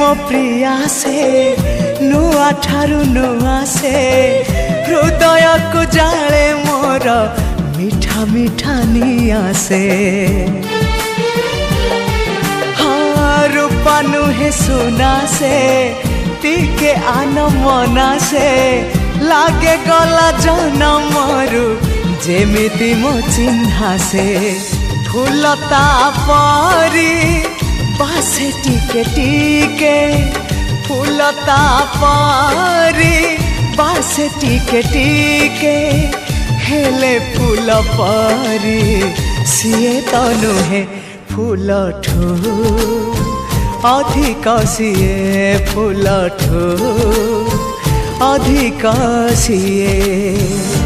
मो प्रिया से नुआ ठारू नुआ से हृदय को जाले मोर मीठा मीठा निया से हाँ रूपा नुहे सुना से टिके आन मना से लागे गला जनमरु जेमिति मो चिन्हा से फूलता परी बासे टिके टिके फूलता परी बासे टिके टिके हेले फूल परी सीए तो नुहे फूल ठू अधिक सीए फूल ठू अधिक सीए।